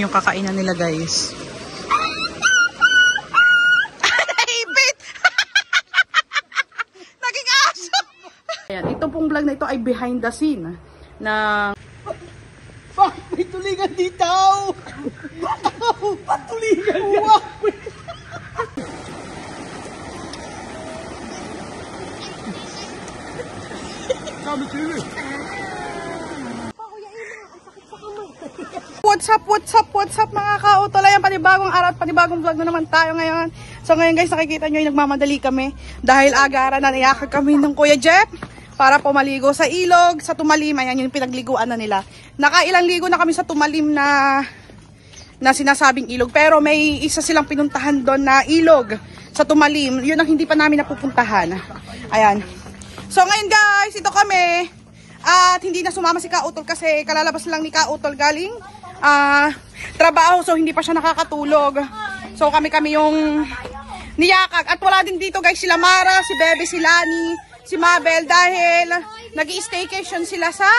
Yung kakainan nila guys. Naipit! Naging aso! Ayan, ito pong vlog na ito ay behind the scene na... May tulingan dito! Patulingan yan! Kami sila. What's up mga kautol? Ayan, panibagong araw at panibagong vlog na naman tayo ngayon. So ngayon guys, nakikita nyo yung nagmamadali kami dahil agaran na niyakag kami ng Kuya Jeff para pumaligo sa ilog, sa Tumalim. Ayan yung pinagliguan na nila. Nakailang ligo na kami sa Tumalim na sinasabing ilog. Pero may isa silang pinuntahan doon na ilog sa Tumalim. Yun ang hindi pa namin napupuntahan. Ayan. So ngayon guys, ito kami. At hindi na sumama si Kautol kasi kalalabas lang ni Kautol galing trabaho. So hindi pa siya nakakatulog. So kami yung niyakag. At wala din dito guys sila Mara, si Bebe, si Lani, si Mabel dahil nag-i-staycation sila sa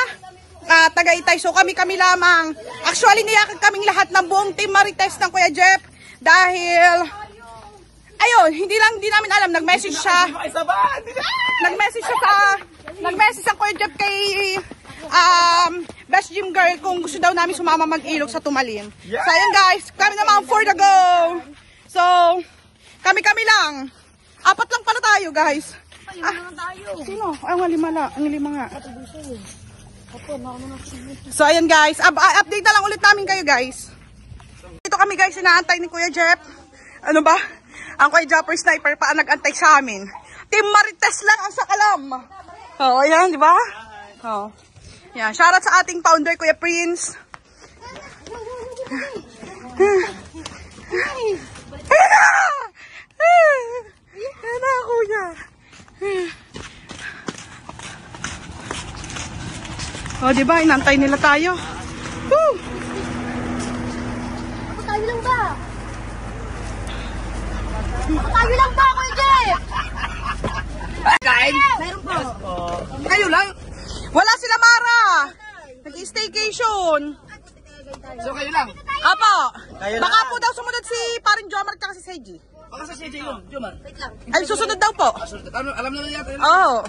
Tagaytay. So kami lamang. Actually niyakag kaming lahat ng buong team Marites ng Kuya Jeff dahil ayun, hindi namin alam, nag-message siya. Nag-message ang Kuya Jeff kay Best Gym Girl kung gusto daw namin sumama mag-ilog sa Tumalim. So ayun guys, kami naman for the go. So, kami lang. Apat lang pala tayo guys. Sino? Ay, ang lima nga. So ayun guys, update na lang ulit namin kayo guys. Dito kami guys, inaantay ni Kuya Jeff. Ano ba? Ang Kuya Jepper Sniper pa ang nag-antay sa amin. Team Marites lang ang sakalam. Oh, ayan, di ba? Oh. Yan, shoutout sa ating founder, Kuya Prince. Ayan na, Kuya. Oh, di ba? Inantay nila tayo. Woo! Tayo lang ba? Tayo lang ba, Kuya Jeff? Kain? Meron po. Kayo lang? Wala sila Mara. Nag-staycation. So kayo lang? Apo. Baka po daw sumunod si Paring Jomar at si Seiji. Baka sa CJ yun, Jomar. Wait lang. Ay, susunod daw po. Alam na yata yun. Oo.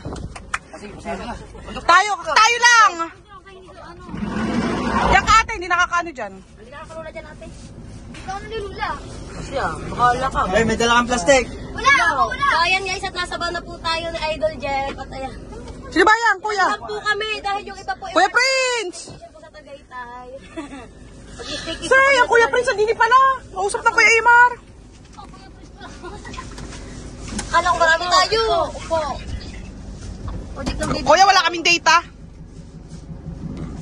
Kasi pasaya na. Tayo lang. Yung ate, hindi nakakaano dyan. Hindi nakakalula dyan ate. Ikaw nalilula. Bahala ka. Ay, may dala kang plastic. Wala, ako wala. So ayan guys, at nasa na po tayo ni Idol Jeff. At ayan. Sino ba yan, Kuya? Lang po kami dahil yung iba po Kuya Prince! po sa Tagaytay. Sir, yung Kuya Prince, hindi pala. Kausap ng Kuya Imar. Kala ko marami tayo. Opo. Kuya, wala kaming data.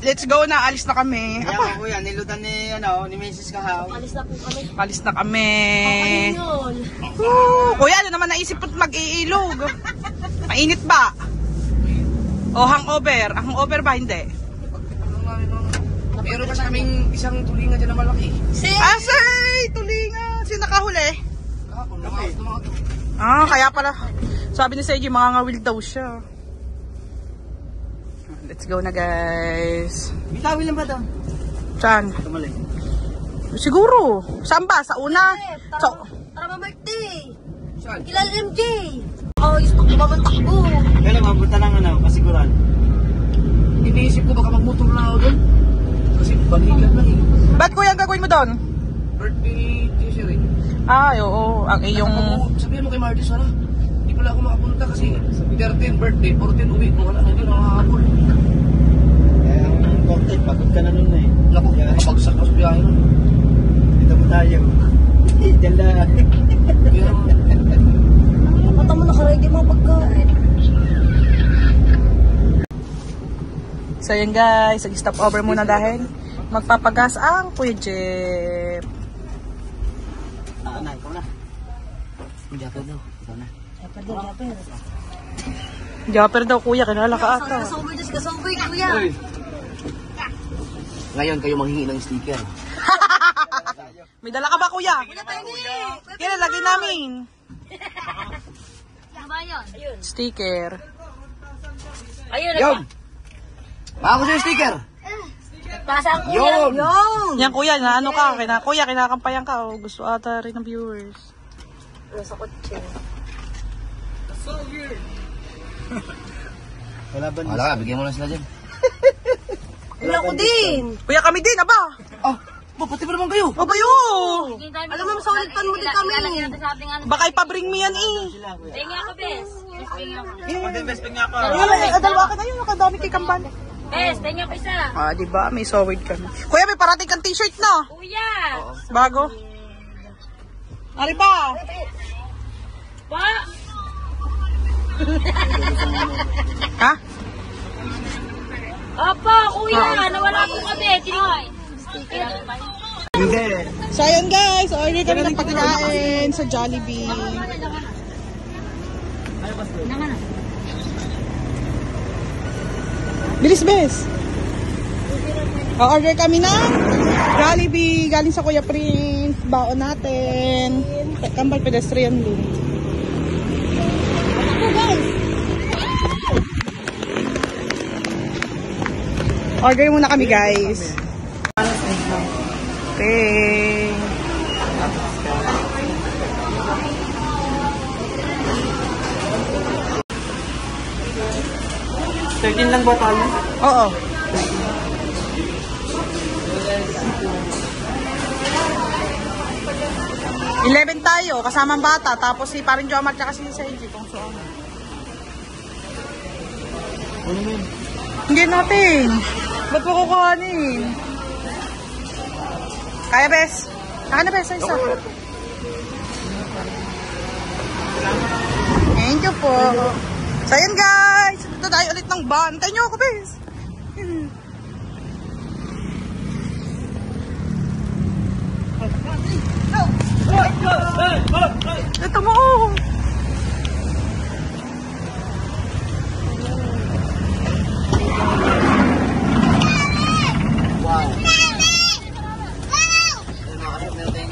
Let's go na, alis na kami. Kaya kuya, nilutan ni Mrs. Kahaw. Alis na po kami. Alis na kami. Ayun yun. Kuya, ano naman naisip mo mag-iilog? Mainit ba? O hangover? Hangover ba? Hindi. Meron kasi kaming isang tulingan dyan na malaki. Sir! Asay! Tulingan! Sino nakahuli? Kahapon, mga Kaya pala. Sabi ni Seiji, mangangawil daw siya. Let's go na guys. Bitawin lang ba ito? Saan? Tumalik. Siguro. Saan ba? Sa una? Tara birthday. Saan? Kilala MJ. Oh, gusto ko mamantakbo. Kaya mabuta lang kasiguran. Iniisip ko baka magmotor na ako doon. Kasi balikan lang eh. Ba't kuya ang gagawin mo doon? Birthday t-shirt eh. Ay, oo. Ang iyong... Sabihin mo kay Martis, wala. Hindi pala ako makapunta kasi 13 birthday, 14 uwi. Kung wala na yun, nakakapol. Kaya ang konti, pagod ka na nun eh. Naku, kapagsak ka sa biyahe nun. Dito mo tayo. Diyan lang. Mata mo nakaready mo pagkain. So yun guys, stop over muna dahil magpapagas ang Kuya Jeff. Na, ikaw na. Japper daw, ikaw na. Japper daw kuya, kilala ka ata. Kasoboy, kuya. Uy. Ngayon kayo manghingi ng sticker. May dala ka ba kuya? Kaya lagay namin. Ano ba yun? Ayun. Sticker. Ayun. Yun! Ako sa'yo sticker! Pasang kuya. Yun! Yan kuya, na ano ka? Kuya, kinakampayan ka. Oh. Gusto ata rin ng viewers. Nasa kotse. Wala ba Wala ka, bigyan mo lang sila dyan. Wala ko din. Kuya, kami din, aba. Oh, pati ba naman kayo? O kayo? Alam mo, solid pan mo din kami. Baka ipabring me yan eh. Tingin ako, bes. Dalawa ka na yun, nakadami kay Kamban. Bes, tingin ako isa. Ah, diba? May solid kami. Kuya, may parating kang t-shirt na. Kuya! Bago. Ari pa. Pa! Ha? Apa, kuya! Nawala po kami. Tinigay. Hindi. So, ayan guys. Order kami ng pagkain sa Jollibee. Bilis, bes. Order kami ng Jollibee. Galing sa Kuya Prince. Baon natin. Kambal pedestrian loop. Order muna kami, guys. Okay. Lang ba tayo? Oo. $11 tayo, kasamang bata. Tapos si paring Jomar tsaka si Seiji. Kung so ano. Hindi natin. Ba't mo kukuhanin? Kaya, bes? Kaya na, bes? Sa isa. Thank you po. So, ayan guys. Ito tayo ulit ng van. Tayo nyo ako, bes. Ito mo, oh.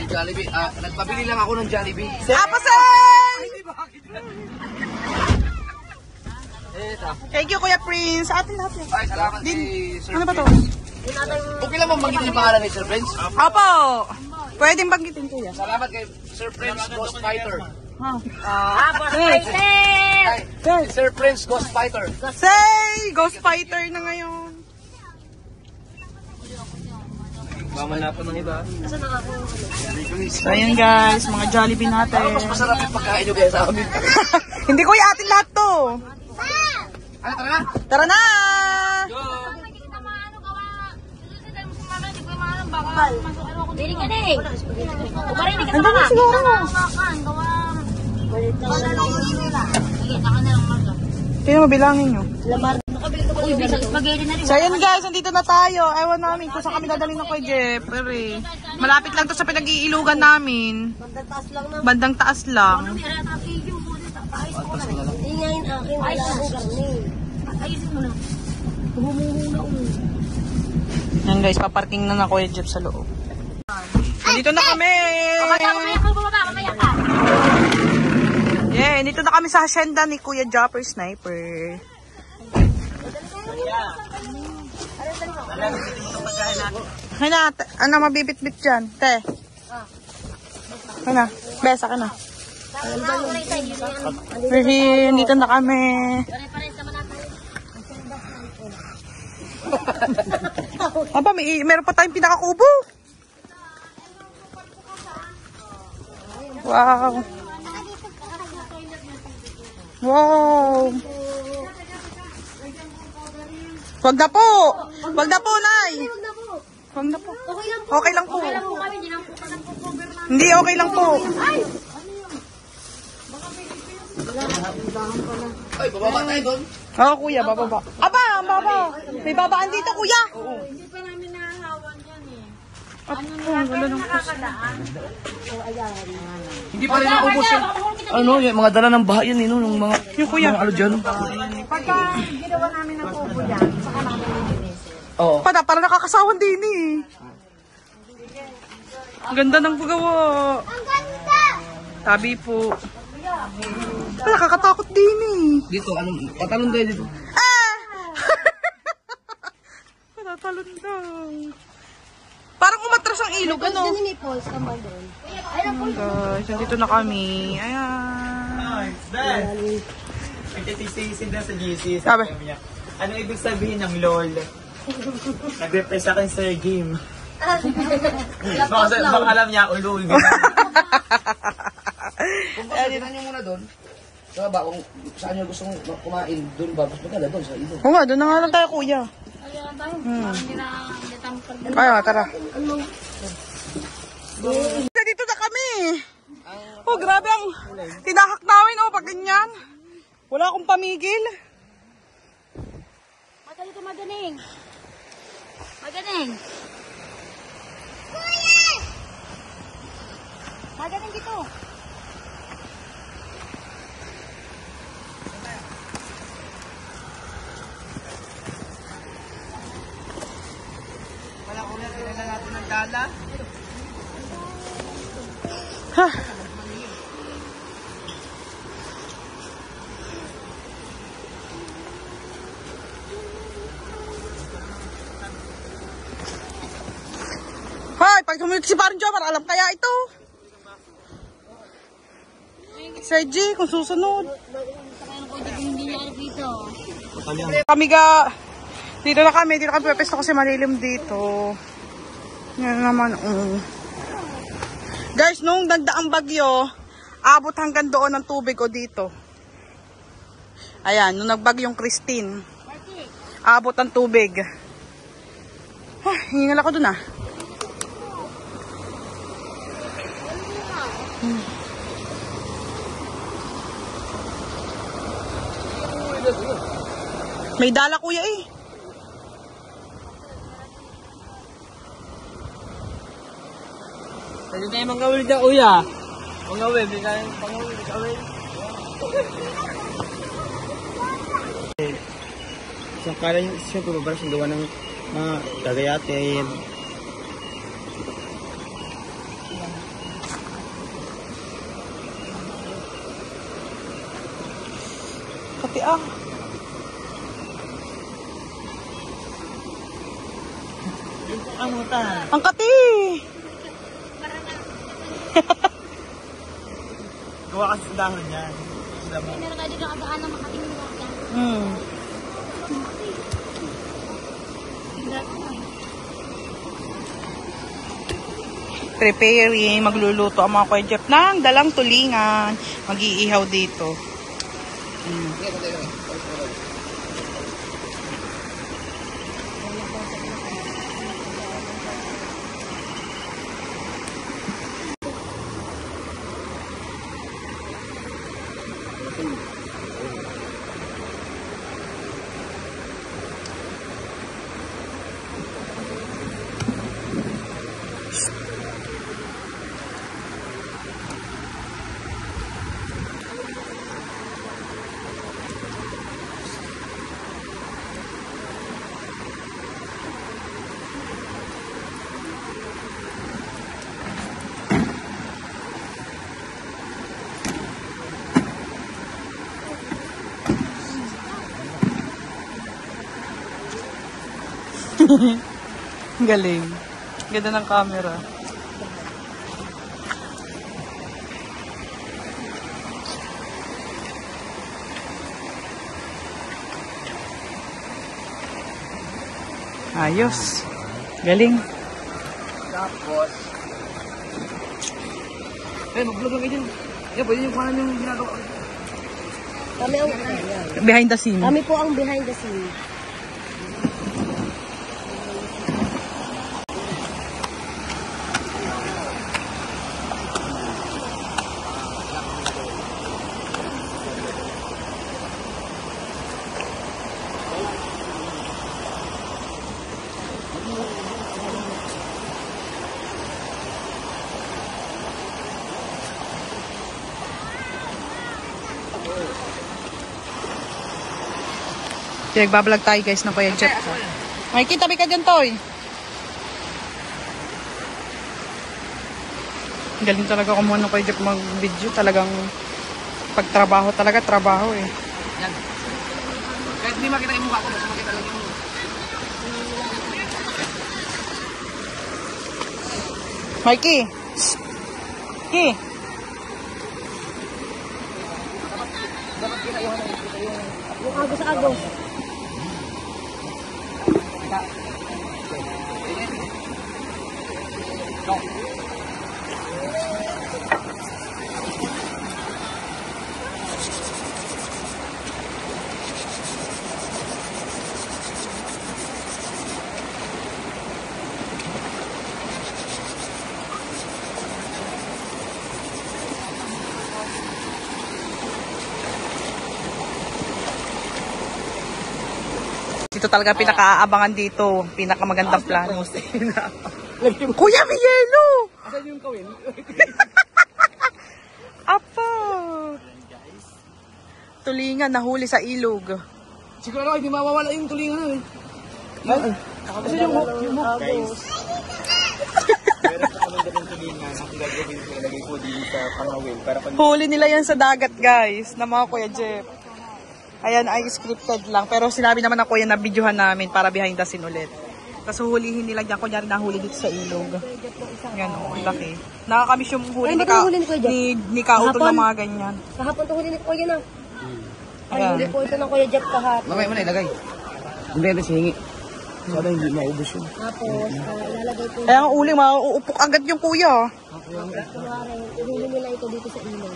Jollibee. Nagpabili lang ako ng Jollibee. Apasay! Eto. Thank you, Kuya Prince. Atin lahat yan. Ay, salamat Din. kay Sir Ano ba to? Prince. Okay lang bang banggitin yung pangalan ni Sir Prince? Opo. Pwedeng banggitin, Kuya. Salamat kay Sir Prince Ghost Fighter. Fighter! Ay, Sir Prince Ghost Fighter. Say! Ghost Fighter na ngayon. Mamanapan ng iba. So, ayan guys. Mga Jollibee natin. Mas masarap yung pagkain nyo kaya sa amin. Hindi, Kuya. Atin lahat to. Ay, tara na! Tara na! Dili ka na eh. Kumarinig ka Andun na na siguro. Kaya mabilangin nyo. Uy, bisa spaghetti na rin. So, ayan guys. Nandito na tayo. Ewan namin kung saan kami dadalhin ng Kuya Jeff. Pero eh. Malapit lang to sa pinag-iilugan namin. Bandang taas lang. Ingayin akin, wala akong karne. Ayusin mo na. Humuhuna ko. Yan guys, paparking na Kuya Jeff sa loob. Nandito na kami! Mamaya ka, mamaya ka. Yeah, nandito na kami sa hacienda ni Kuya Jopper Sniper. Kaya na, ano mabibit-bit dyan? Te. Kaya na, besa ka na. Kasi nandito na kami. Aba, meron pa tayong pinakakubo. Wow. Wow. Wag na po. Wag na po, Nay. Wag na po. Okay lang po. Hindi, okay lang po. Ay, bababa tayo doon. Oo, kuya, bababa. Aba, baba. May babaan dito, kuya. Hindi pa namin nahahawan yan eh. Hindi pa rin naubos yung, ano, yung mga dala ng bahay yan, yung mga, Yung kuya. mga ano dyan. Pagka ginawa namin ng kubo yan, saka namin lilinisin. Oo. Parang nakakasawan din eh. Ang ganda ng paggawa. Ang ganda! Tabi po. Nakakatakot din eh. Dito, ano, patalon tayo dito. Ah! Patatalon daw. ilog, ano? Ganun ni Pauls, kambal doon. Guys, nandito na kami. Ayan. Nagtitisisin na sa GC. Sabi. Niya, ano ibig sabihin ng LOL? Nag-reply sa akin Sir Game. Baka alam niya, ulul. Kung pasabihan niyo muna doon, sa baba, kung saan niyo gusto kumain, doon ba? Gusto magkala doon sa ilo. Oo nga, doon na nga lang tayo, kuya. Ayun tayo. Hindi na tayo pag- Ayaw, tara. Dito na kami. Oh, grabe ang tinahak namin, oh, pag ganyan. Wala akong pamigil. Magalito, maganing. Maganing. Maganing dito. Wala ko na, tinala natin ng dala. Ha. Hoy, pag tumunod si Parang Jomar, alam kaya ito. Sergi, kung susunod. Hindi niya dito. Kami dito na kami pepesto kasi malilim dito. Yan naman, Guys, nung nagdaang bagyo, abot hanggang doon ang tubig o dito. Ayan, nung nagbagyong Christine, abot ang tubig. Hingal ako dun ah. May dala kuya eh. Pwede tayo manggawin dyan, kuya. Manggawin, hindi tayo manggawin. Sa kala yung siya pumabara sa gawa ng mga kagayatin. Kati ah. Ang muta. Ang kati. Gawa kasi sa dahon yan. Meron ka dito nakadaan na makatingin mo ka. Preparing, magluluto ang mga Kuya Jeff ng dalang tulingan. Mag-iihaw dito. Galing. Ganda ng camera. Ayos. Galing. Tapos, mag-vlog lang kayo dyan. Pwede yung kuhanan yung ginagawa. Kami ang Behind the scene. Kami po ang behind the scene. Pinagbablog tayo guys ng Kuya Jeff. Mikey, tabi ka dyan, Toy. Galing talaga kumuha ng Kuya Jeff mag-video. Talagang pagtrabaho talaga, trabaho eh. Yan. Kahit hindi makita yung mukha ko, basta makita lang yung Marky. Ki. Yung agos sa agos. Ito talaga pinaka-aabangan dito. Pinakamagandang plano. Kuya, may yelo! Asan yung kawin? Apa! Tulingan, nahuli sa ilog. Siguro hindi mawawala yung tulingan eh. Kasi yung hook. Guys. Meron pa kami dalang tulingan. Ang gagawin ko ilagay ko dito sa pangawin. Para pag Huli nila yan sa dagat, guys. Na mga Kuya Jeff. Ayan ay scripted lang. Pero sinabi naman ng kuya na videohan namin para behind the scene ulit. Tapos hulihin nila dyan. Kunyari nahuli dito sa ilog. Yan o, laki. Nakakamiss yung huli Ay, ba't huli ni Kuya Jeff? ni Kautol Kahapon? ng mga ganyan. Kahapon ito huli ni Kuya na. Ay, Ayan. huli po ito ng Kuya Jeff kahapon. Mamaya mo na ilagay. Hindi natin sihingi. Sana hindi maubos yun. Tapos, ilalagay po. Kaya ang uling, mauupok agad yung kuya. Kunwari, ihuli nila ito dito sa ilog.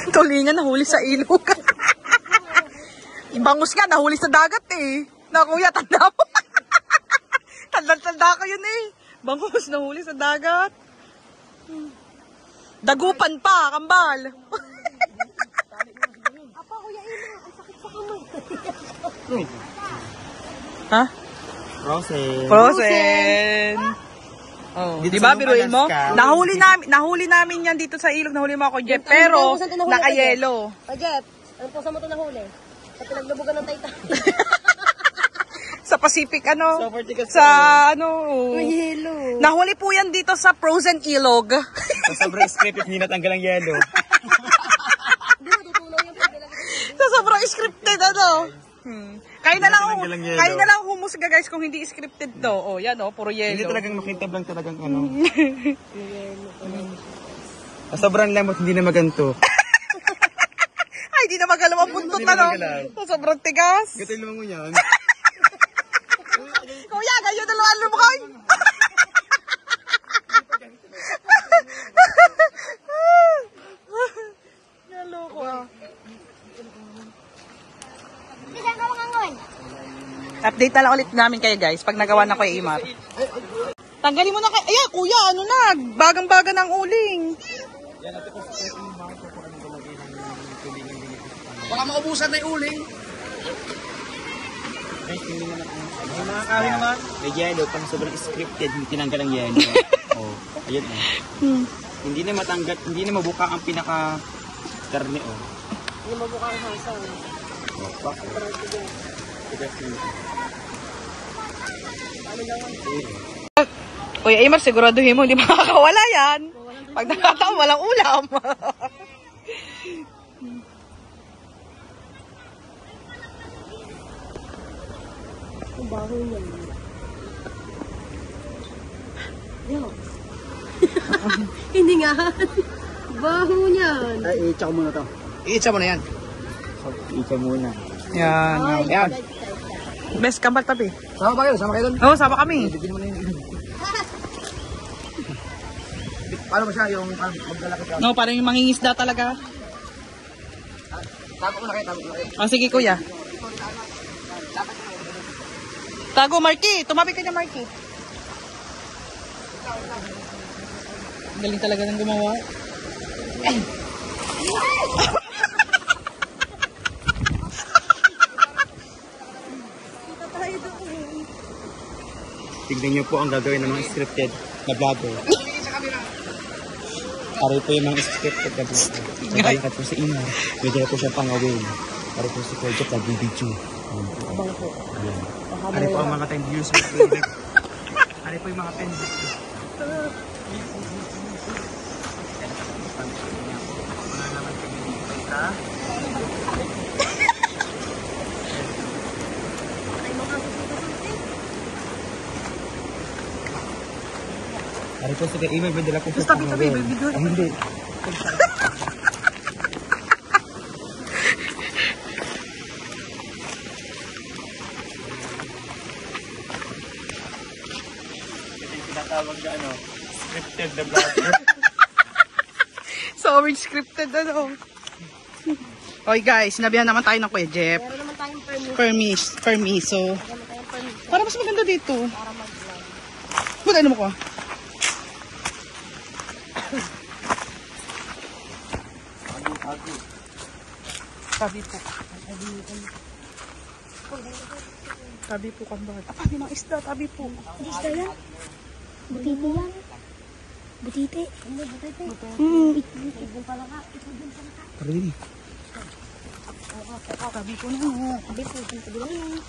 Tulingan nahuli sa ilog. Ibangus nga, nahuli sa dagat eh. Na kuya, tanda mo. Tanda ko yun eh. Bangus, nahuli sa dagat. Dagupan pa, kambal. Apa, Kuya Ina, ang sakit sa kamay. Ha? process. Frozen. Oh, Dito di ba sa biruin mo? Alaska. Nahuli namin yan dito sa ilog, nahuli mo ako, Jeff. Pero, Saan ito nahuli, naka-yelo. Kuya Jeff, ano po sa mo ito nahuli? Sa pinaglubugan ng Titanic. Sa Pacific, ano? Sa Portugal. Sa, ano? May yelo. Nahuli po yan dito sa frozen ilog. Sa sobrang script, hindi natanggal ang yellow. Hindi matutulaw yung pagdilagay. Sa sobrang scripted, ano? Kayo na lang, Tinanggal ang yelo. kayo na lang humusga guys kung hindi scripted to. Oh, yan oh, puro Hindi yelo. talagang makintab lang talagang ano. Sa sobrang lemot, hindi na maganto. Ay, di na magalaw ang buntot Hindi na ano. magalaw. Sa sobrang tigas. Gatoy naman mo yan. Kuya, ganyan na lang ang lumukoy. Naloko. Update na lang ulit namin kayo guys pag nagawa na Kuya Imar. Tanggalin mo na kayo. Ayan, kuya, ano na? Bagang-baga ng uling. Baka maubusan na yung uling. Guys, hindi naman ang... Yung mga kawin naman, may yellow, pang sobrang scripted, hindi tinanggal ang yellow. Oh, ayun oh. Hindi na matanggal, hindi na mabuka ang pinaka karne oh. Hindi mabuka ang hasaw. Oh, pak. Tigas yun. Kuya Imar, siguraduhin mo, hindi makakawala yan. Pag nakataon, walang ulam. Ang baho niya. Yo. Hindi nga. Baho niyan. Ay, i-check mo na to. I-check mo na yan. Ika muna. Yan. Ayan. Best kambal tabi. Sama ba kayo? Sama kayo doon? Oo, sama kami. Bigyan mo na yung ilong. Paano ba siya? Yung maglalaki ka? No, parang yung mangingisda talaga. Tago mo na kayo, tago mo na kayo. Oh, sige kuya. Tago, Marky. Tumabi ka niya, Marky. Galing talaga ng gumawa. Tignan niyo po ang gagawin ng mga scripted na vlogger. Pare po yung mga scripted na vlogger. Naglalakad po sa ina. Medyo na po siya pangawin. Pare po si Project nag-video. Abang po. Ayan. Pare po ang mga 10 views. Pare po yung mga 10 views. Mga naman kami dito sa Ari ko sa email ba dala ko Tapos tabi-tabi, video. Hindi. Ito yung tinatawag na scripted na vlogger. So, scripted Okay guys, sinabihan naman tayo ng Kuya Jeff. Meron naman tayong Permiso. Meron tayong permit Para mas maganda dito. para mag-vlog. Buta ano mo ko? Tabi po. Tabi po kambal. Apa, may mga isda. Tabi po. Isda yan? Butiti yan? Butiti? Hindi, butiti. Itlog pala ka. Itlog pala ka. Really? Tabi po na. Sabi po, sabi lang yan.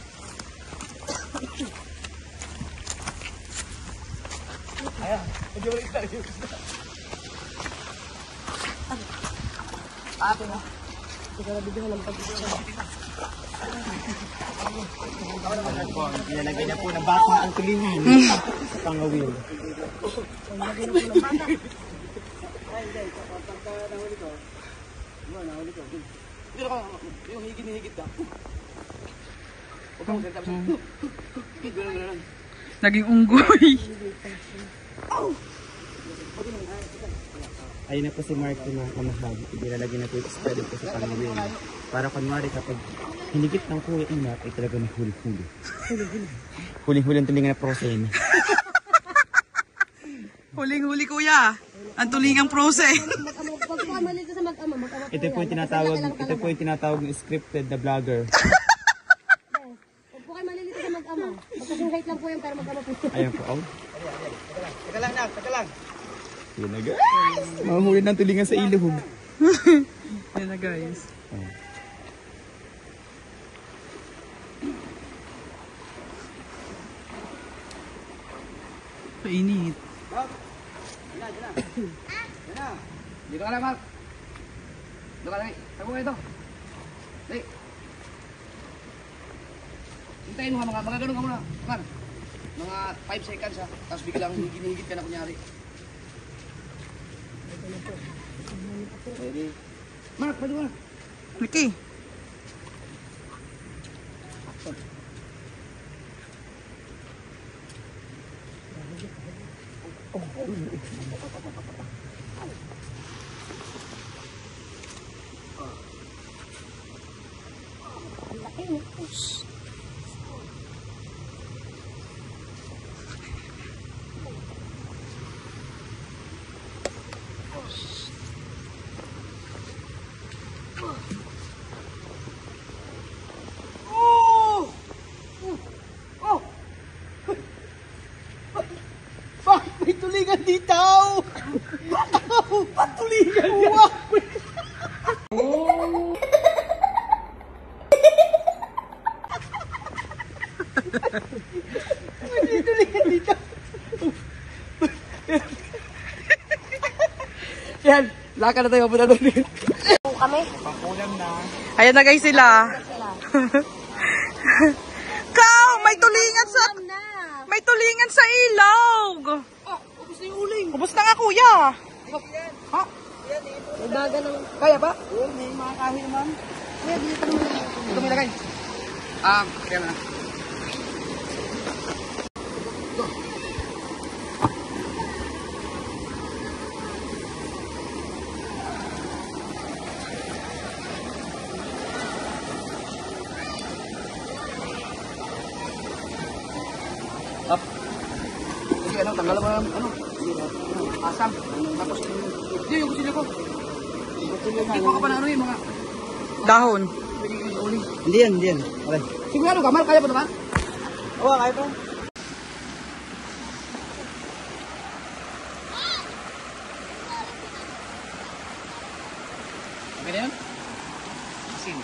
Ilalagay na po ng bata ang tulingan sa pangawil. Yung higit ka. Naging unggoy. Ayun na po si Mark na kamahal. Ilalagay na po yung spread po sa pangawil. Para kunwari kapag hinigit ng kuya inat ay talaga may huli-huli. Huli-huli ang tulingan na prosen. Huling-huli kuya. Ang tulingang prose. Pag po mali sa mag-ama, mag-ama po Ito po yung tinatawag ng scripted na vlogger. Pag po kayo malilito sa mag-ama, magkasing height lang po yan pero mag-ama po. Ayan po, oh. Teka lang. Yun na guys. Mamahuli ng tulingan sa ilog. Yan na guys. Oh. Painit. Dito ka lang, Mark. Dito ka lang. Tago ka ito. Dali. Hintayin mo nga, mga ganun ka muna. Mark. Mga 5 seconds ha. Tapos biglang hinihigit ka na kunyari. Ready? Mark, pwede mo na. Okay. Bakit may tulingan dito? Bakit tulingan yan? May tulingan dito. Yan, lakad na tayo mapunta doon. Kami? Pangkulam na. Ayan na guys sila. Sila. Kaw, may tulingan sa Na! may tulingan sa ilog. Ah, ubus na yung uling. Ubus na nga kuya. Ha? May baga ng... Kaya ba? Oo, may mga kahoy naman. Kuya, dito naman. Ito may lagay. Kaya na. Up. Sige, tanggalan mo yung, asam. Tapos, yung kusilyo ko. Hindi ko ka pa na yung mga, Dahon. Hindi yan. Okay. Sigurado ka, Mark, kaya pa naman? Oo, kaya pa. Okay na yun? Asin.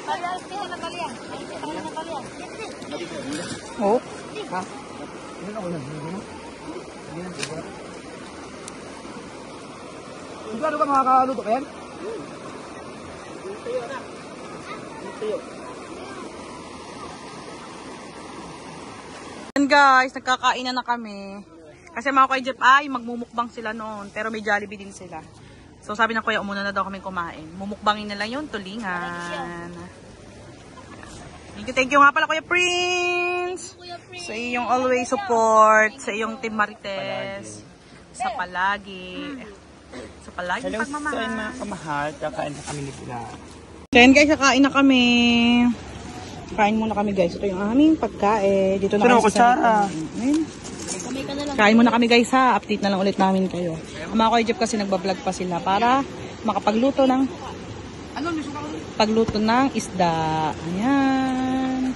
Pag-alti Oh. Ha? Hindi na ulan. Sigurado ka makakaluto ka yan? And guys, nagkakain na kami. Kasi mga Kuya Jeff ay magmumukbang sila noon. Pero may Jollibee din sila. So sabi ng kuya, umuna na daw kami kumain. Mumukbangin na lang yun, tulingan. Thank you nga pala Kuya Prince. Sa iyong always support. Sa iyong Team Marites. Sa palagi. Sa palagi Hello sa pagmamahal. mga kamahal. Kakain na kami ni sila. Then guys, kakain na kami. Kain muna kami guys. Ito yung aming pagkain. Dito na kami sa kain muna kami guys ha. Update na lang ulit namin kayo. Ang mga Kuya Jeff kasi nagbablog pa sila para makapagluto ng isda. Ayan.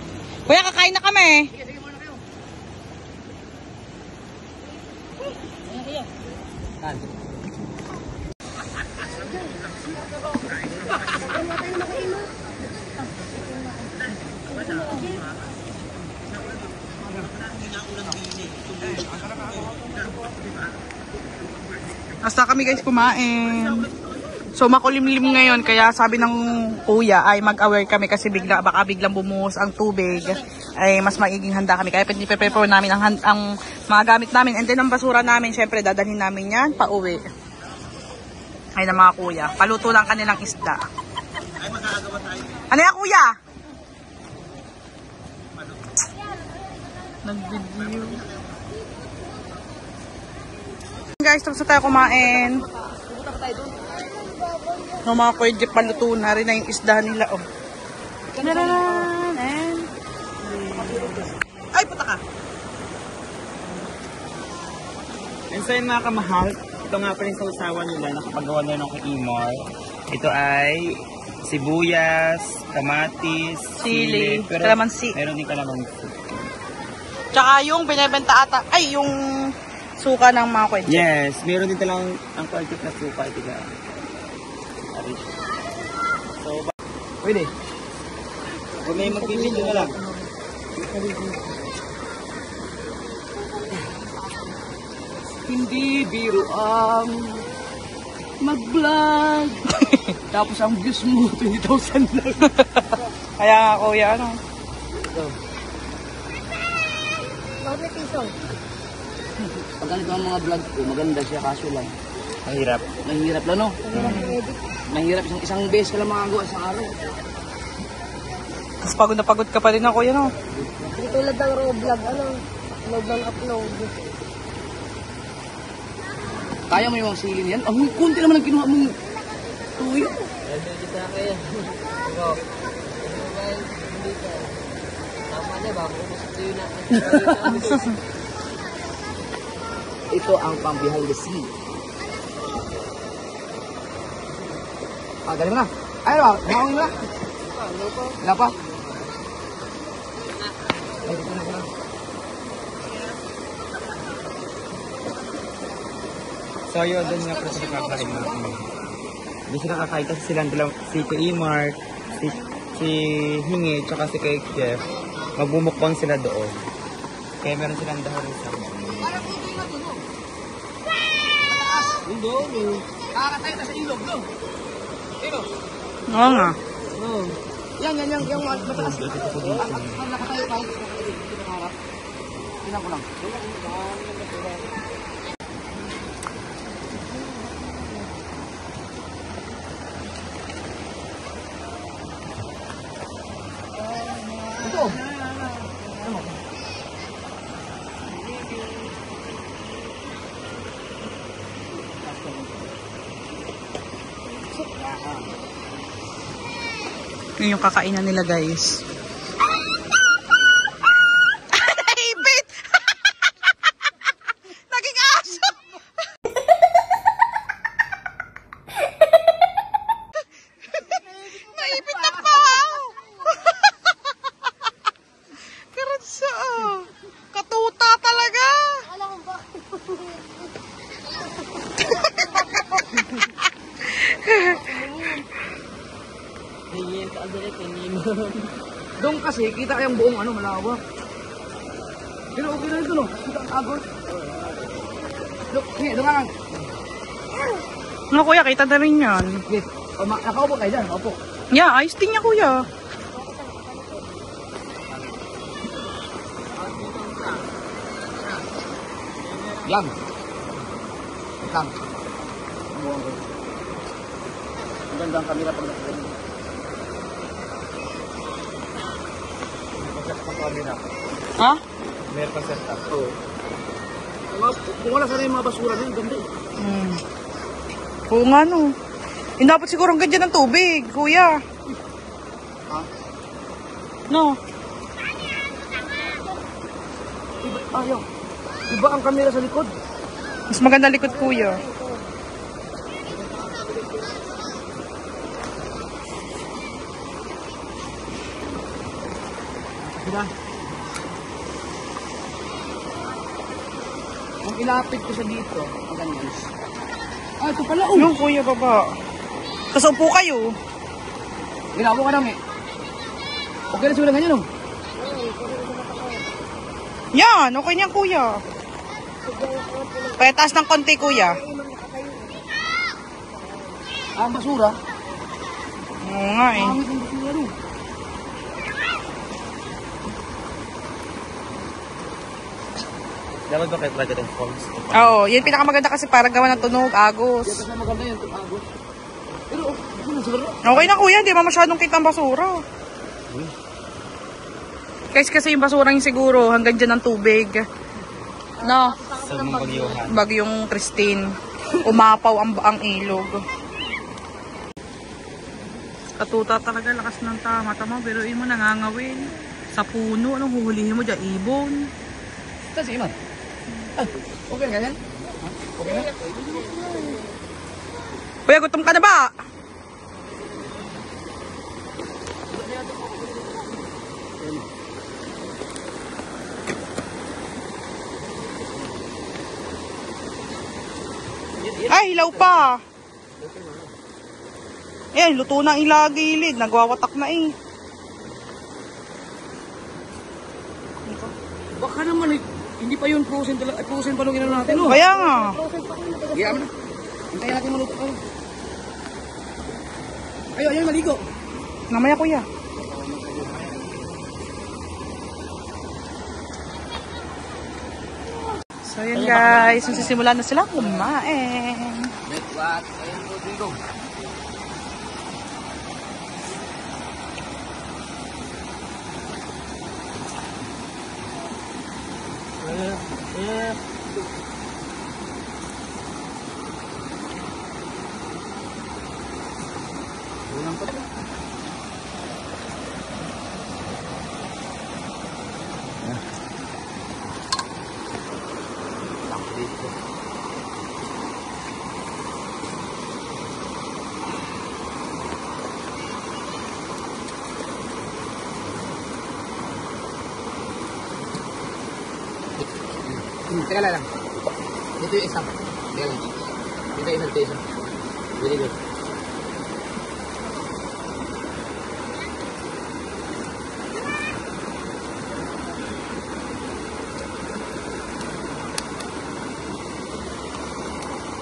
Kuya, kakain na kami. Basta kami guys kumain. So makulimlim ngayon kaya sabi ng kuya ay mag-aware kami kasi baka biglang bumuhos ang tubig. Ay mas maiging handa kami. Kaya piniprepare namin ang mga gamit namin. And then ang basura namin syempre dadalhin namin yan pauwi. Ay na mga kuya. Paluto lang kanilang isda. Ano yan kuya? Nag-video. Guys, tapos na tayo kumain. No, mga Kuya Jeff, paluto na rin na yung isda nila. Oh. And... Ay, puta ka! And so yun mga kamahal, ito nga pa rin sa usawa nila, nakapagawa na ng imor. Ito ay sibuyas, kamatis, Sili, pero kalamansi. Meron din kalamansi. Tsaka yung binibenta ata, ay yung suka ng mga Kuya Jeff. Yes, meron din talang ang quality na suka. Ito ka. So, Pwede. kung may magbibidyo na lang. Hindi biro ang mag-vlog. Tapos ang views mo, 20,000 lang. Kaya nga kuya, ano? Pag ganito ang mga vlog ko, maganda siya kaso lang. Mahirap. Mahirap lang, no? Mahirap isang beses ka lang makagawa isang araw. Tapos pagod na pagod ka pa rin ako, yan o. Hindi tulad ng raw vlog, upload ng upload. Kaya mo yung silin yan? Ang kunti naman ang kinuha mong tuyo. Ito ang pang behind the scene. Galing mo na. Ayun ba? Mahawin mo na. Wala pa. Ay, dito na. So yun, doon nga po sila kakain mga kamahal. Hindi sila kakain kasi silang dalawa, si Kuya Mark, si Hingi, tsaka si Kuya Jeff. Magbumukbang sila doon. Kaya meron silang dahon sa Hindi, no. Kakatayo na sa ilog, no? Ito. Oo nga. Oh. Yan, mataas. Ang nakatayo tayo. Dito nakaharap. Tingnan ko lang. Ito. Ano? Yun yung kakainan nila guys. Naipit! Naging aso! Naipit na pa! Karatsa! Katuta talaga! Alam ko ba? Hingin ka agad, hingin mo. kasi, kita yung buong ano, malawak. Pero okay na ito, no? Kita ang agos. Look, hindi, dumangan. Nga kuya, kita na rin yan. Okay, nakaupo kayo dyan, nakaupo. Yeah, ayos din niya kuya. Yan. Lang. Buong ko. Ang ganda ang camera pag nakaganda. Ha? Meron pa set up. Oo. Kung wala sana yung mga basura na yun, ganda eh. Oo nga no. Yung dapat siguro ang ganyan ng tubig, kuya. Ha? No. Iba, ayaw. Iba ang camera sa likod. Mas maganda likod kuya. Diba? Kung ilapit ko siya dito, ang ganyan. Ah, ito pala, oh! Yung kuya baba. Tapos upo kayo. Ginawa ka namin. Okay na siguro ganyan, oh. Yan, okay niyan kuya. Kaya taas ng konti kuya. Ang basura. Oo nga eh. Pangit ang basura, no? Dapat ba kayo project and forms? Oo, yun pinakamaganda kasi para gawa ng tunog, agos. Kasi maganda yan, itong agos. Pero, okay na siguro. Okay na kuya, hindi ba masyadong kita ang basura. Kasi yung basura yung siguro hanggang dyan ng tubig. No, Sa mga bagyuhan. bagyong Christine. Umapaw ang ilog. Katuta talaga, lakas ng tama. Pero mo nangangawin. Sa puno, anong huhulihin mo dyan? Ibon. Saan si Iman? Ah, okay na ganyan? Ha? Okay na? Kuya, gutom ka na ba? Ay, hilaw pa. Ayan, luto na ang ilagilid. Nagwawatak na eh. Baka naman eh, hindi pa yun frozen talaga. Frozen pa nung ginawa natin, no? Kaya nga. Iya mo na. Hintayin natin maluto. Ayaw, ayaw, maligo. Namaya kuya. So yun guys, magsisimula na sila kumain. Wait, what? Ayun po, dito. Unang pa ito. Teka lang. Dito yung isa. Teka lang. Dito yung isa. Very good.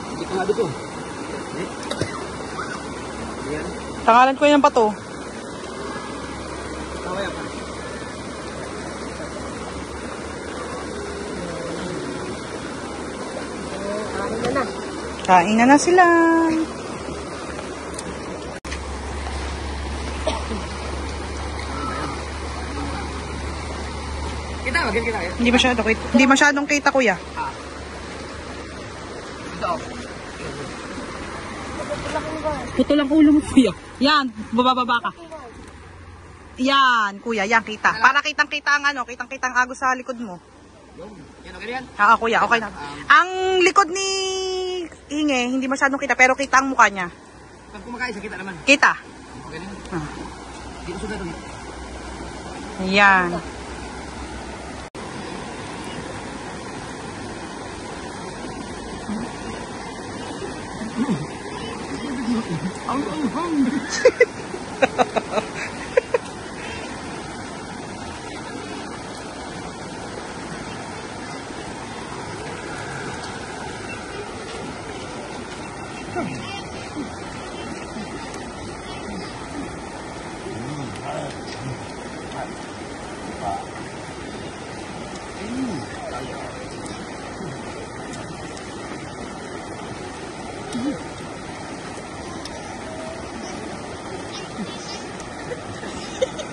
Hindi ka nga dito. Yan. Tangalan ko yan pa to. Tawaya ka. Kain na sila. Kita, magin kita. Hindi masyadong kita kuya. Ito. Putol ang ulo mo kuya. Yan, bababa ka. Yan, kuya, yan kita. Para kitang-kita ang kitang-kita ang agos sa likod mo. Yan, okay yan. Kuya, okay na. Ang likod ni Inge, hindi masyadong kita, pero kita ang mukha niya. Pag kumakain, sakita naman. Kita. Okay na. Ah. Dito sugat ulit. Yan.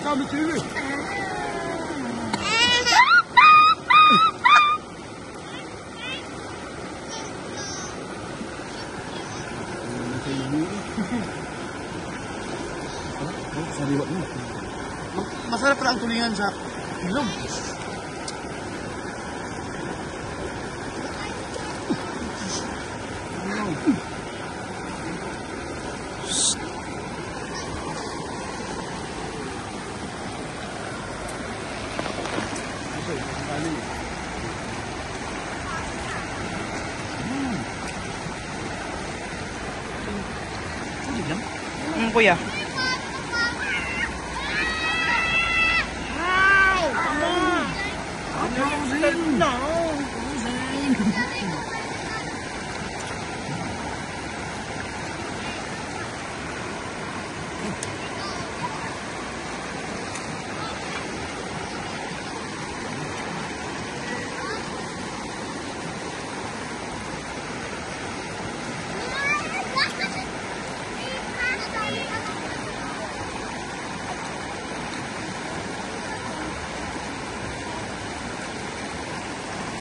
Sabi sila eh. Sariwa mo. Masarap pala ang tulingan sa ilog. Kuya.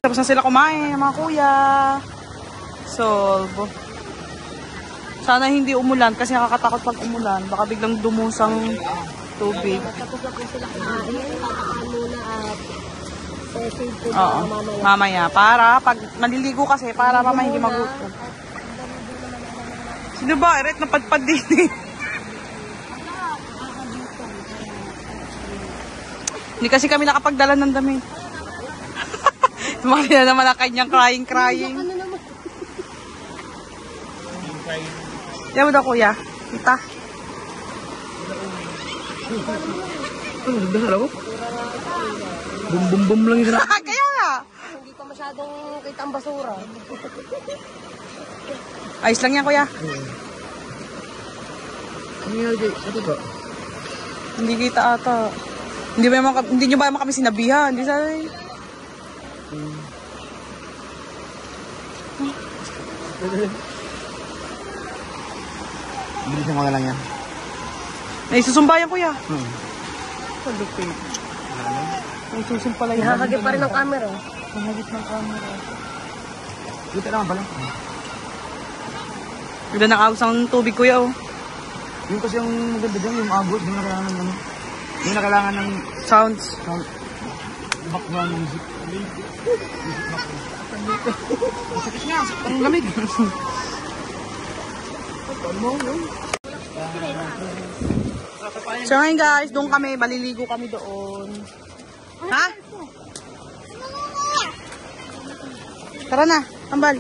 Tapos na sila kumain, mga kuya. Solve. Sana hindi umulan kasi nakakatakot pag umulan. Baka biglang dumusang tubig. Tapos na po sila kumain. Kakakaan muna at session po Oo, mamaya. Para pag maliligo kasi, para mamaya hindi magutom. Sino ba? Eret napadpad din eh. Hindi kasi kami nakapagdala ng damit. Tumali na naman ang kanyang crying. Yan mo daw kuya. Kita. Ano, nagdahal ako? Bum lang yung Kaya nga. Hindi pa masyadong kita ang basura. Ayos lang yan kuya. Ano yung lagay? Ito ba? Hindi kita ata. Hindi nyo ba naman kami sinabihan? Hindi sa... Bilisan ko na lang yan. Ay, susumbayan kuya. Kalupit. Ay, susumpa lang yan. Hahagip pa rin ang camera. Mahagit ng camera. Dito naman pala. Ganda ng awas ng tubig kuya oh. Yung kasi yung maganda dyan, yung agos, yung na kailangan ng ano. Yung na kailangan ng Sounds. background music. Sakit nga, ang lamig. So ngayon guys, doon kami, maliligo kami doon. Ha? Tara na, tambal.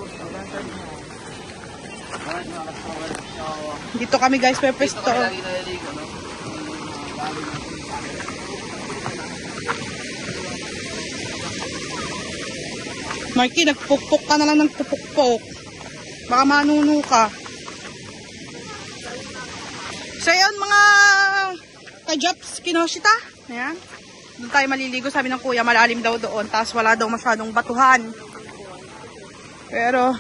Dito kami guys, pepesto. Marky, nagpukpok ka na lang ng pupukpok. Baka manuno ka. So yun mga ka-Japs Kinoshita. Ayan. Doon tayo maliligo. Sabi ng kuya, malalim daw doon. Tapos wala daw masyadong batuhan. Pero,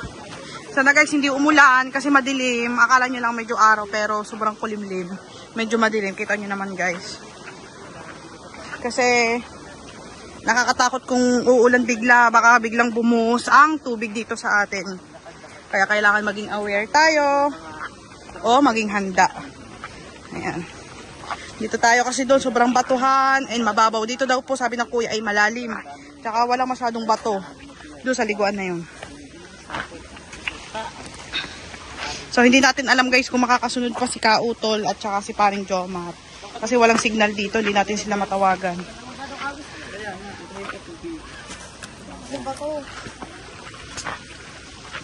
sana guys, hindi umulan kasi madilim. Akala nyo lang medyo araw pero sobrang kulimlim. Medyo madilim. Kita nyo naman guys. Kasi, nakakatakot kung uulan bigla. Baka biglang bumuhos ang tubig dito sa atin. Kaya kailangan maging aware tayo. O maging handa. Ayan. Dito tayo kasi doon sobrang batuhan and mababaw. Dito daw po sabi ng kuya ay malalim. Tsaka walang masyadong bato. Doon sa liguan na yun. So hindi natin alam guys kung makakasunod pa si Kautol at saka si Paring Jomar. Kasi walang signal dito. Hindi natin sila matawagan.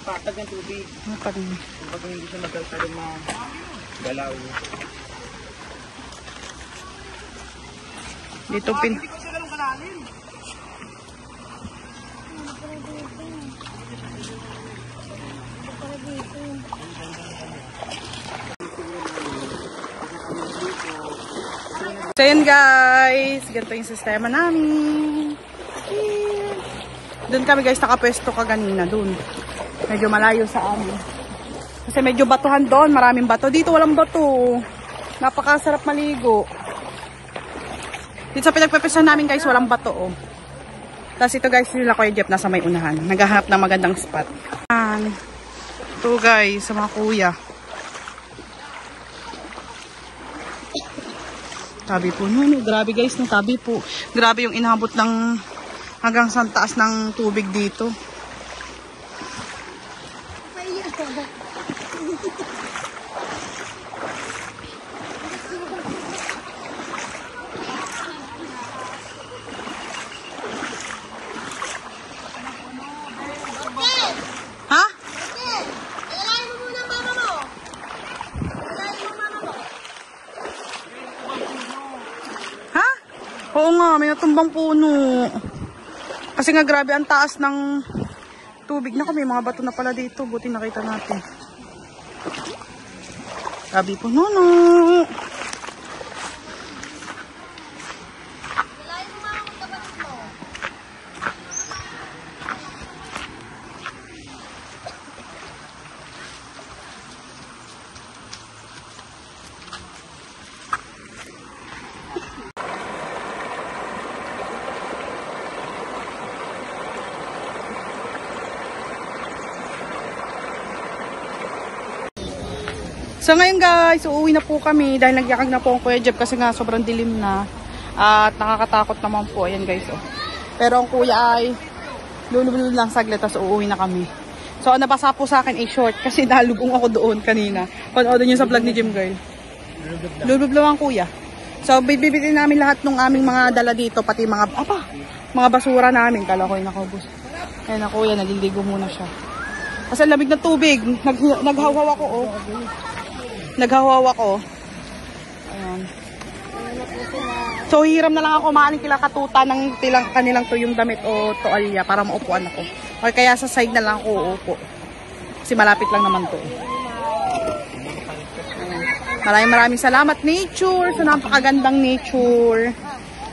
Patag ng tubig. Kapag hindi siya magkalkalong na galaw. Dito pin... So yun guys, ganito yung sistema namin. Doon kami guys nakapwesto kaganina doon. Medyo malayo sa amin. Kasi medyo batuhan doon, maraming bato. Dito walang bato. Napakasarap maligo. Dito sa pinagpepesan namin guys, walang bato oh. Tapos ito guys, sila Kuya Jeff nasa may unahan. Naghahanap ng magandang spot. Ito guys, sa mga kuya. Tabi po nun. Grabe guys, no, tabi po. Grabe yung inabot ng hanggang sa taas ng tubig dito. Ha? Ha? Oo nga, may natumbang puno. Kasi nga grabe ang taas ng tubig na kami. Mga bato na pala dito. Buti nakita natin. Grabe po nuno. So ngayon guys, uuwi na po kami dahil nagyakag na po ang Kuya Jeff kasi nga sobrang dilim na at nakakatakot naman po. Ayan guys oh. Pero ang kuya ay lulubulun lang saglit tapos uuwi na kami. So ang nabasa po sa akin ay short kasi nalubong ako doon kanina. Panoorin nyo sa vlog ni Jim Girl. Lulubulun ang kuya. So bibibitin namin lahat ng aming mga dala dito pati mga basura namin. Kala ko yung nakubos. Ayan na kuya, naliligo muna siya. Kasi lamig na tubig. Naghawaw ako oh. Naghawawa ko. Ayan. So, hiram na lang ako maaling katuta ng kanilang tuyong damit o toalya para maupuan ako. O kaya sa side na lang ako uupo. Kasi malapit lang naman to. Maraming salamat nature sa napakagandang nature.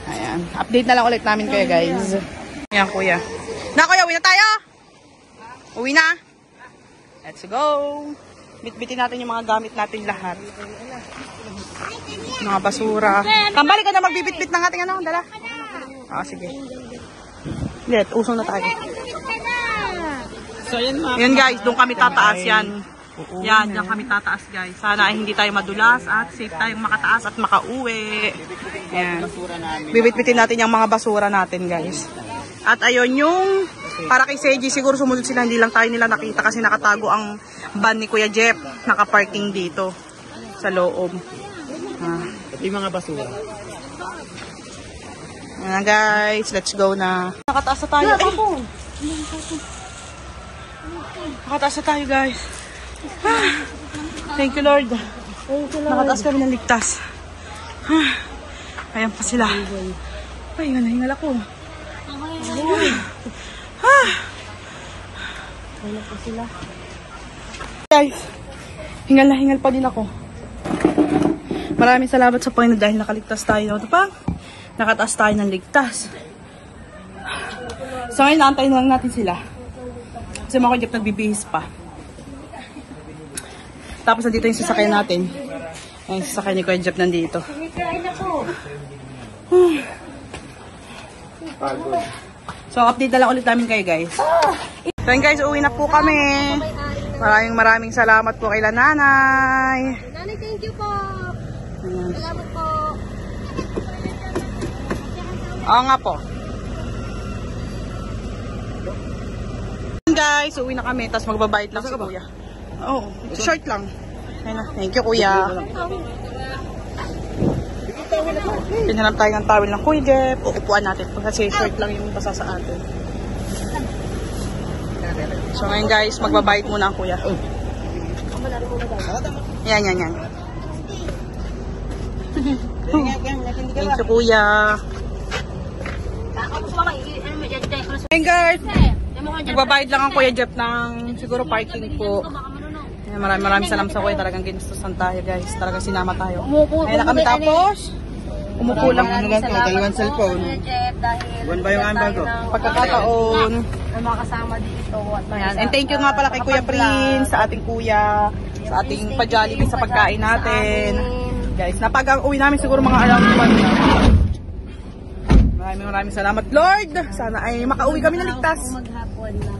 Ayan. Update na lang ulit namin kayo guys. Ayan kuya. Na kuya, uwi na tayo? Uwi na? Let's go! Bitbitin natin yung mga gamit natin lahat. Mga basura. Kambali ka na magbibitbit ng ating ano, dala. Sige. Let, usong na tayo. So, yan guys, doon kami tataas yan. Yan kami tataas guys. Sana ay hindi tayo madulas at safe tayong makataas at makauwi. Yan. Bibitbitin natin yung mga basura natin guys. At ayun yung para kay Seiji, siguro sumunod sila, hindi lang tayo nila nakita kasi nakatago ang van ni Kuya Jeff. Naka-parking dito sa loob. Ito yung mga basura. Ayan guys, let's go na. Nakataas na tayo. Nakataas na tayo guys. Thank you Lord. Nakataas kami ng ligtas. Ayan pa sila. Ay, hingal ako. Wala pa sila. Guys, hingal pa din ako. Maraming salamat sa Panginoon dahil nakaligtas tayo. Ito pa, nakataas tayo ng ligtas. So ngayon, naantayin lang natin sila. Kasi mga Kuya Jeff nagbibihis pa. Tapos nandito yung sasakyan natin. Yung sasakyan ni Kuya Jeff nandito. So update na lang ulit namin kayo guys. So yun guys, uwi na po kami. Maraming salamat po kay Nanay. Nanay, thank you po. Salamat po. Oo nga po. Guys, uwi na kami. Tapos magbabayad lang si Kuya. Oo, short lang. Ayun na. Thank you Kuya. Pinanap tayo ng towel ng Kuya Jeff. Uupuan natin kasi short lang yung basa sa atin. So ngayon guys, magbabayad muna ang Kuya. Yan. Thank you Kuya. Ngayon guys, magbabayad lang ang Kuya Jeff ng siguro parking po. Maraming salamat sa kuya. Talagang ginustusan tayo guys. Talagang sinama tayo. Umupo- Ayun na kami tapos. Umupo lang. dalawang cellphone. Buwan ba yung bago? Pagkakataon. Ang mga kasama dito. Ayan. And thank you nga pala kay Kuya Prince, sa ating kuya, sa ating pa-Jollibee sa pagkain natin. Guys, napag-uwi namin siguro mga alam naman na. Maraming salamat Lord. Sana ay makauwi kami na ligtas. Maghapon na.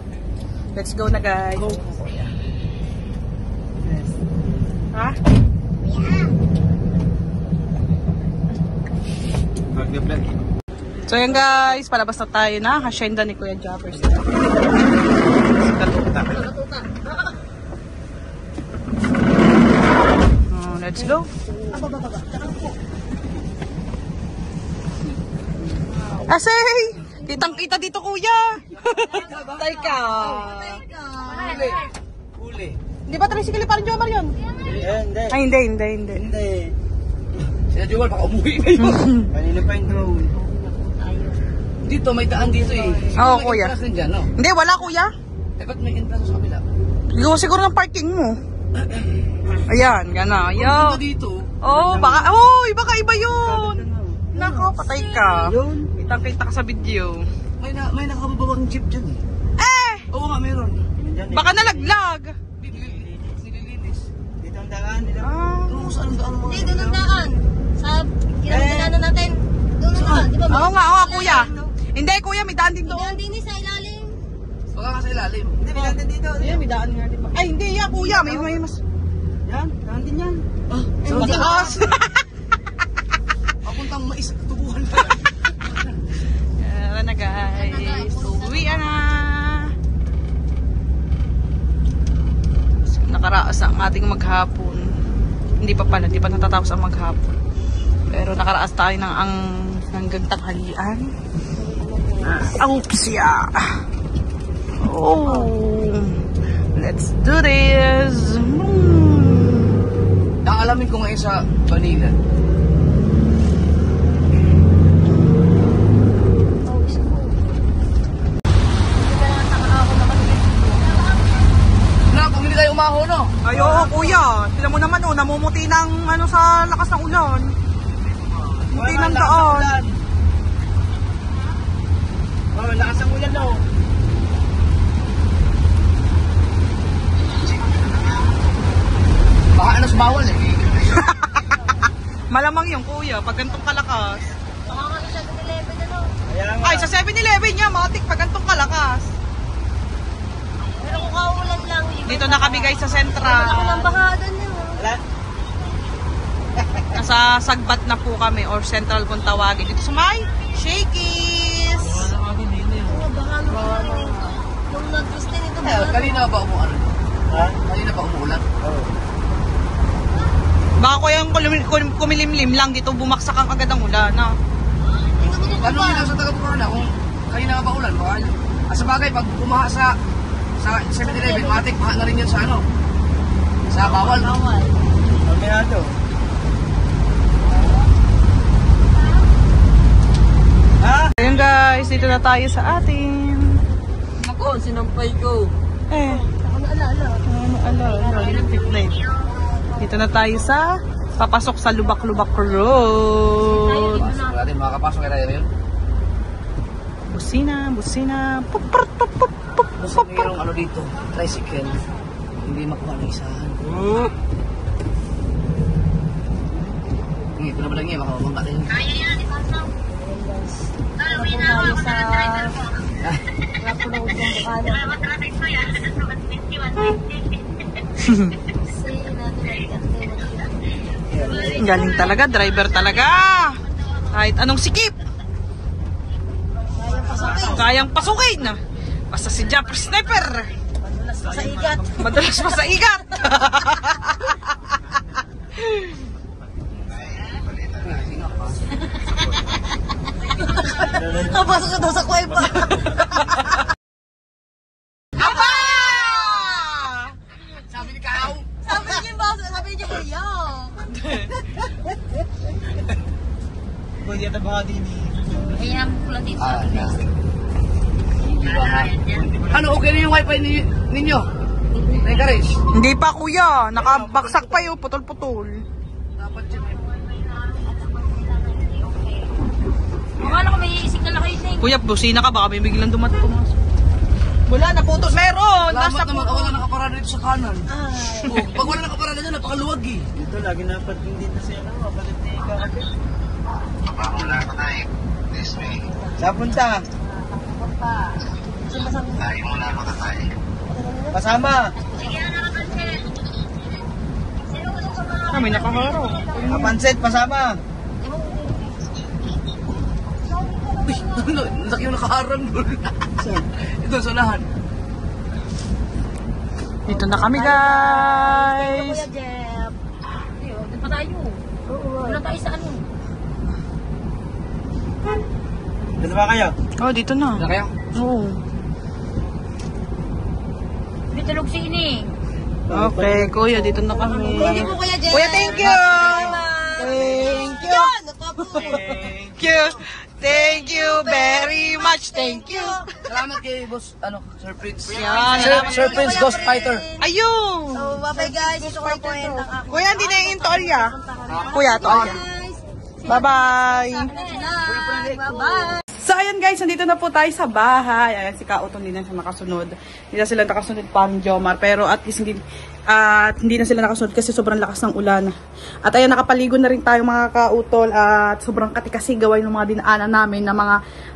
Let's go na guys. Go. Ha? So yan guys, palabas na tayo na. Hasyenda ni Kuya Jappers. Katuta. Oh, let's go. Asay! Kitang-kita dito kuya. Tay ka. Huli. Hindi ba tricycle pa rin Jomar yun? Hindi. Ay, hindi. Hindi. Sila Jewel, baka umuwi kayo. Kanina pa yung drone. Dito, may daan dito eh. Oo, May kuya. entrance din dyan, no? Hindi, wala kuya. Eh, ba't may entrance sa kabila? Gawa siguro ng parking mo. Ayan, gana. Yo. Dito. Oh, baka, baka iba yun. Nako, patay ka. Kitang-kita ka sa video. May nakababawang jeep dyan eh. Oo nga, meron. Baka nalaglag. Nililinis. Dito ang daan. Ah. Doon saan ang daan mo? Hindi, doon ang daan. Sa kinakadaanan natin. Doon ang daan. Di ba? Oo nga, kuya. Hindi, kuya, may daan din doon. Doon din sa ilalim. Baka ka sa ilalim. Hindi, may daan dito. Ayan, may daan nga, diba? Ay, hindi, kuya. May mas... Yan, daan din yan. Sa mataas. Papuntang mais at tubuhan pa. Tara na, guys. Uwian na. Nakaraas ang ating maghapon. Hindi pa natatapos ang maghapon. Pero nakaraas tayo ng hanggang tanghalian. Oops, yeah. Oh, let's do this. Naalamin ko ngayon sa Manila. Bumili tayo umaho, no? Ay, oo, kuya. Tignan mo naman, namumuti ng sa lakas ng ulan. Muti ng daan. Oh, lakas ang ulan, no? Baka anas bawal eh. Malamang yung kuya, pag gantong kalakas. Baka nga sa 7-Eleven ano. Kaya nga. Ay, sa 7-Eleven niya, matik, pag gantong kalakas. Pero kung kaulan lang. Dito na kami guys sa Ako ng Central. bahadan niya. Wala. Nasa Sagbat na po kami or Central kung tawagin. Dito sa may Shakey's. Oo, baka naman. Nung nag-gusto nito ba? Kanina ba umuulan? Ha? Kanina ba umuulan? Oo. Baka ko yung kumilimlim lang dito, bumaksak ang agad ang ulan. No? Paano nila sa taga-Bucorna kung kanina nga ba ulan? Baka, sa bagay, pag bumaha sa 7-Eleven, matik, baha na rin yan sa sa bawal. Aminado. Ayun guys, dito na tayo sa atin. Ako, sinampay ko. Dito na tayo sa papasok sa Lubak-Lubak Road. Wala din makakapasok kaya tayo yun. Busina. Pup, pup, pup, pup, pup, Basta pup. mayroong dito, tricycle. Hindi makuha ng isahan. Ito na ba lang yan, makababangka tayo. Galing talaga, driver talaga. Kahit anong sikip. Kayang pasukin. Basta si Jumper Sniper. Sa igat. Madalas pa sa igat. Kapasok ka daw sa kuweba. Aba! Sabi ni Kao! Sabi niyo kuya. Pwede ata baka din eh. Kaya ko lang dito. Ano, okay na yung wifi ninyo? Teka, Riz. Hindi pa kuya, nakabaksak pa yun, putol-putol. Dapat yun. Akala ko may signal na kayo, Ting. Kuya, busina ka, baka may biglang pumasok. Wala, naputos. Meron! Salamat Nasa naman, wala nakaparada dito sa kanan. Oh, pag wala nakaparada dyan, napakaluwag eh. Dito, lagi napat hindi na siya, mapalit ni kakapit. Saan punta? Pasama. may nakaharap. Kapansit, pasama. Uy, laki yung nakaharang doon. Ito, sa unahan. Dito na kami, guys. Kuya Jeff. Doon pa tayo. Wala tayo sa ano. Dito ba kayo? Oh, dito na. Na kaya? Oo. May tulog si Ining. Okay, kuya, dito na kami. Thank you, Kuya Jeff. Kuya, thank you. Thank you. Thank you. Thank you very much. Thank you. Salamat kay Boss, Sir Prince. Yan, Sir Prince Ghost Fighter. Ayun. So, bye-bye guys. Gusto ko po end ang ako. Kuya, hindi na yung tolya. Kuya, tolya. Bye-bye. Bye-bye. So, ayan guys, nandito na po tayo sa bahay. Ayan, si Kauton, hindi na siya nakasunod. Hindi na sila nakasunod parang Jomar. Pero at least hindi na sila nakasunod kasi sobrang lakas ng ulan. At ayan, nakapaligo na rin tayo mga kautol. At sobrang katikasi gawain ng mga dinaanan namin na mga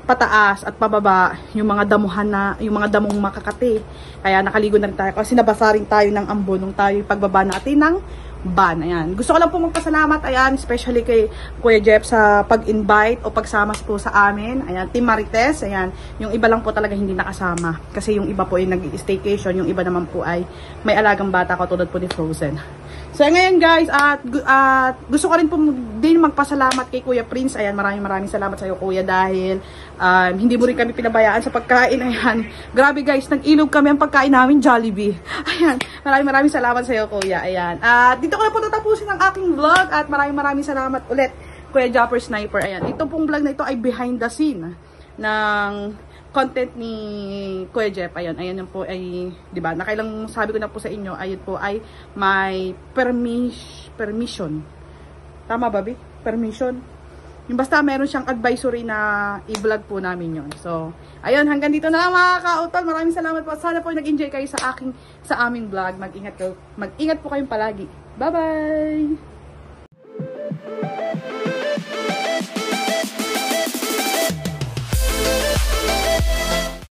pataas at pababa. Yung mga damuhan na, yung mga damong makakati. Kaya nakaligo na rin tayo. Kasi nabasa rin tayo ng ambon nung tayo pagbaba natin ng ban. Ayan. Gusto ko lang po magpasalamat, ayan, especially kay Kuya Jeff sa pag-invite o pagsama po sa amin. Ayan, Team Marites, ayan. Yung iba lang po talaga hindi nakasama. Kasi yung iba po ay nag-staycation, yung iba naman po ay may alagang bata katulad po ni Frozen. So, ngayon guys, at gusto ko rin po din magpasalamat kay Kuya Prince. Ayan, maraming salamat sa iyo, Kuya, dahil hindi mo rin kami pinabayaan sa pagkain. Ayan, grabe guys, nag-ilog kami ang pagkain namin, Jollibee. Ayan, maraming salamat sa iyo, Kuya. Ayan, at dito ko na po tatapusin ang aking vlog at maraming salamat ulit, Kuya Jopper Sniper. Ayan, ito pong vlog na ito ay behind the scene ng content ni Kuya Jeff. Ayan yan po ay, di ba, nakailang sabi ko na po sa inyo, ayun po ay may permission. Tama ba, Bi? Permission. Yung basta meron siyang advisory na i-vlog po namin yon. So, ayun, hanggang dito na lang mga kautol. Maraming salamat po. Sana po nag-enjoy kayo sa aming vlog. Mag-ingat po kayong palagi. Bye-bye!